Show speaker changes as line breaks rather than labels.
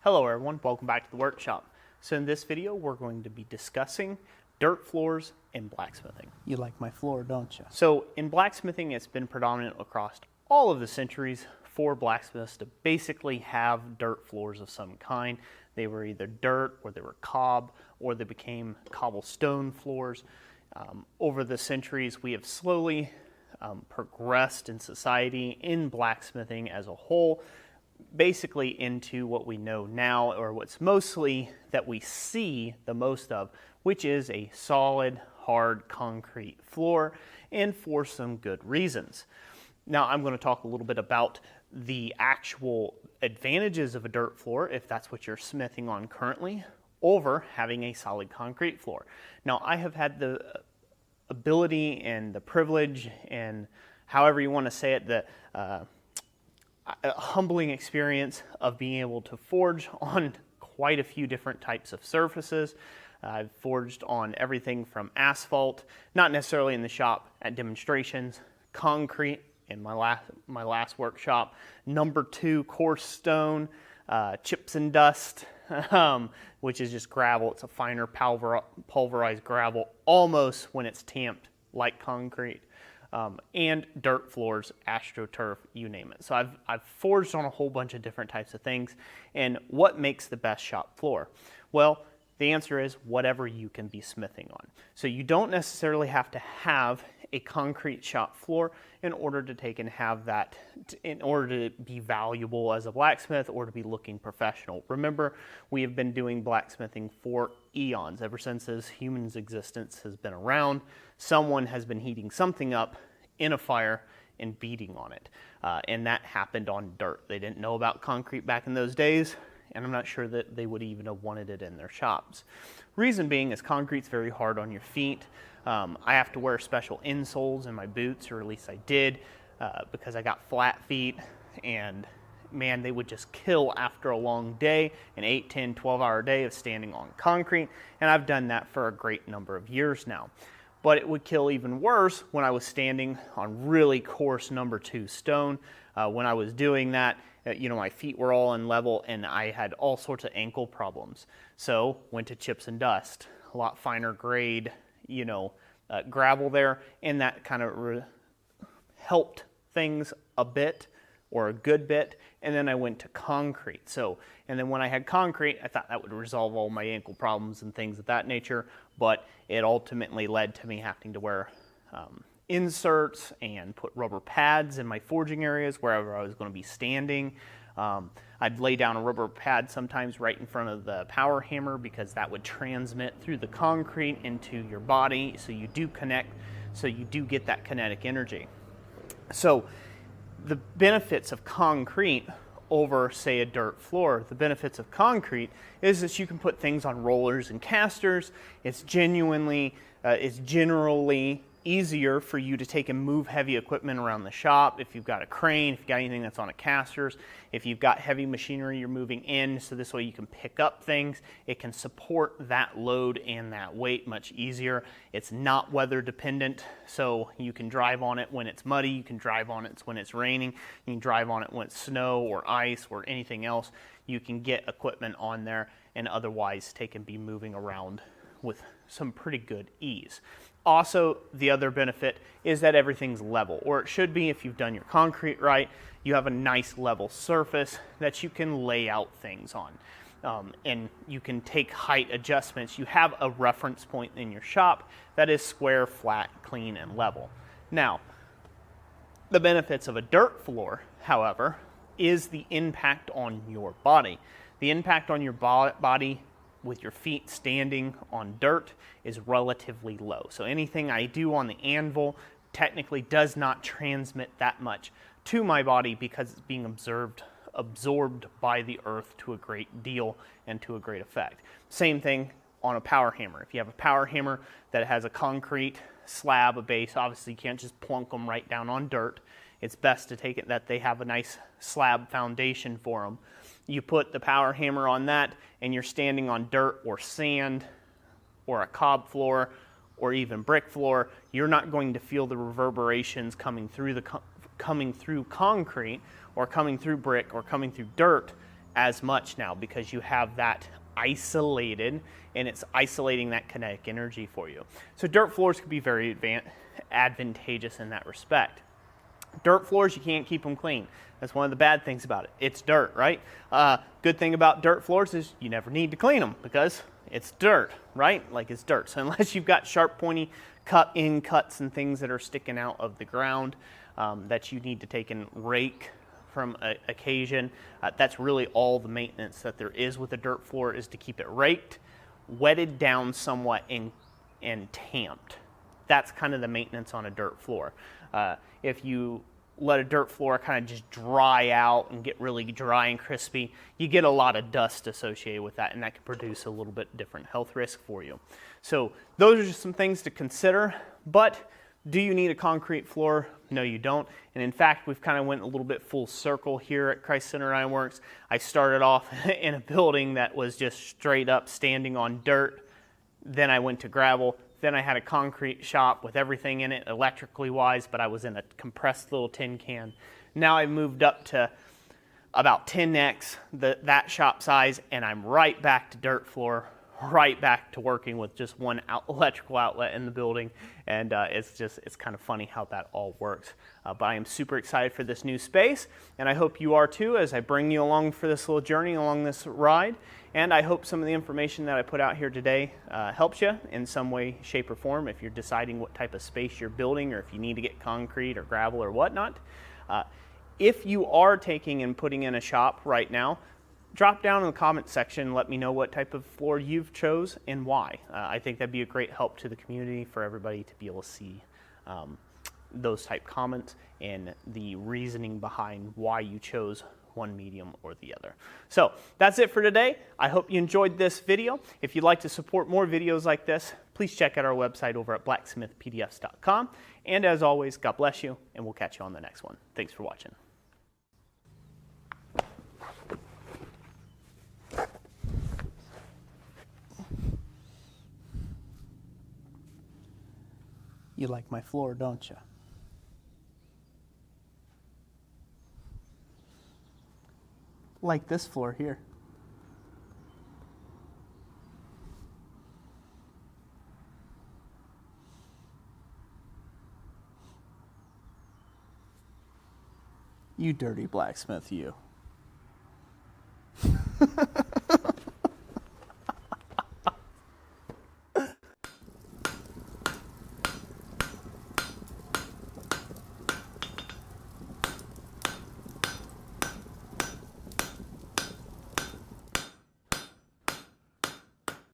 Hello everyone, welcome back to the workshop. So in this video we're going to be discussing dirt floors and blacksmithing.
You like my floor, don't you?
So in blacksmithing it's been predominant across all of the centuries for blacksmiths to basically have dirt floors of some kind. They were either dirt or they were cob or they became cobblestone floors. Over the centuries we have slowly progressed in society, in blacksmithing as a whole, basically into what we know now, or what's mostly that we see the most of, which is a solid, hard concrete floor, and for some good reasons. Now I'm going to talk a little bit about the actual advantages of a dirt floor, if that's what you're smithing on currently, over having a solid concrete floor. Now I have had the ability and the privilege, and however you want to say it, the a humbling experience of being able to forge on quite a few different types of surfaces. I've forged on everything from asphalt, not necessarily in the shop, at demonstrations, concrete in my last workshop, #2 coarse stone, chips and dust, which is just gravel. It's a finer pulverized gravel, almost when it's tamped like concrete. And dirt floors, astroturf, you name it. So I've forged on a whole bunch of different types of things. And what makes the best shop floor? Well, the answer is whatever you can be smithing on. So you don't necessarily have to have a concrete shop floor in order to take and have that, in order to be valuable as a blacksmith or to be looking professional. Remember, we have been doing blacksmithing for eons. Ever since this human's existence has been around, someone has been heating something up in a fire and beating on it. And that happened on dirt. They didn't know about concrete back in those days, and I'm not sure that they would even have wanted it in their shops. Reason being is concrete's very hard on your feet. I have to wear special insoles in my boots, or at least I did, because I got flat feet, and man, they would just kill after a long day, an 8, 10, 12-hour day of standing on concrete, and I've done that for a great number of years now. But it would kill even worse when I was standing on really coarse #2 stone. When I was doing that, my feet were all unlevel and I had all sorts of ankle problems. So went to chips and dust, a lot finer grade, gravel there, and that kind of helped things a bit, or a good bit, and then I went to concrete. And then when I had concrete, I thought that would resolve all my ankle problems and things of that nature, but it ultimately led to me having to wear inserts and put rubber pads in my forging areas wherever I was going to be standing. I'd lay down a rubber pad sometimes right in front of the power hammer because that would transmit through the concrete into your body, so you do connect, so you do get that kinetic energy. So the benefits of concrete over, say, a dirt floor, the benefits of concrete is that you can put things on rollers and casters. It's generally easier for you to take and move heavy equipment around the shop. If you've got a crane, if you've got anything that's on a casters, if you've got heavy machinery you're moving in, so this way you can pick up things. It can support that load and that weight much easier. It's not weather dependent, so you can drive on it when it's muddy, you can drive on it when it's raining, you can drive on it when it's snow or ice or anything else. You can get equipment on there and otherwise take and be moving around with some pretty good ease. Also, the other benefit is that everything's level, or it should be if you've done your concrete right. You have a nice level surface that you can lay out things on. And you can take height adjustments. You have a reference point in your shop that is square, flat, clean, and level. Now, the benefits of a dirt floor, however, is the impact on your body. The impact on your body with your feet standing on dirt is relatively low. So anything I do on the anvil technically does not transmit that much to my body because it's being absorbed by the earth to a great deal and to a great effect. Same thing on a power hammer. If you have a power hammer that has a concrete slab, a base, obviously you can't just plunk them right down on dirt. It's best to take it that they have a nice slab foundation for them. You put the power hammer on that and you're standing on dirt or sand or a cob floor or even brick floor, you're not going to feel the reverberations coming through concrete or coming through brick or coming through dirt as much now because you have that isolated, and it's isolating that kinetic energy for you. So dirt floors can be very advantageous in that respect. Dirt floors, you can't keep them clean. That's one of the bad things about it. It's dirt, right? Good thing about dirt floors is you never need to clean them because it's dirt, right? Like it's dirt. So unless you've got sharp, pointy cuts and things that are sticking out of the ground that you need to take and rake from occasion, that's really all the maintenance that there is with a dirt floor, is to keep it raked, wetted down somewhat, and tamped. That's kind of the maintenance on a dirt floor. If you let a dirt floor kind of just dry out and get really dry and crispy, you get a lot of dust associated with that, and that can produce a little bit different health risk for you. So those are just some things to consider. But do you need a concrete floor? No, you don't. And in fact, we've kind of went a little bit full circle here at Christ Center Ironworks. I started off in a building that was just straight up standing on dirt. Then I went to gravel. Then I had a concrete shop with everything in it, electrically wise, but I was in a compressed little tin can. Now I've moved up to about 10x that shop size, and I'm right back to dirt floor, right back to working with just one electrical outlet in the building. And it's kind of funny how that all works. But I am super excited for this new space, and I hope you are too, as I bring you along for this little journey along this ride. And I hope some of the information that I put out here today helps you in some way, shape, or form if you're deciding what type of space you're building, or if you need to get concrete or gravel or whatnot. If you are taking and putting in a shop right now, drop down in the comment section and let me know what type of floor you've chose and why. I think that'd be a great help to the community for everybody to be able to see those type comments and the reasoning behind why you chose one medium or the other. So that's it for today. I hope you enjoyed this video. If you'd like to support more videos like this, please check out our website over at blacksmithpdfs.com. And as always, God bless you, and we'll catch you on the next one. Thanks for watching.
You like my floor, don't you? Like this floor here. You dirty blacksmith, you.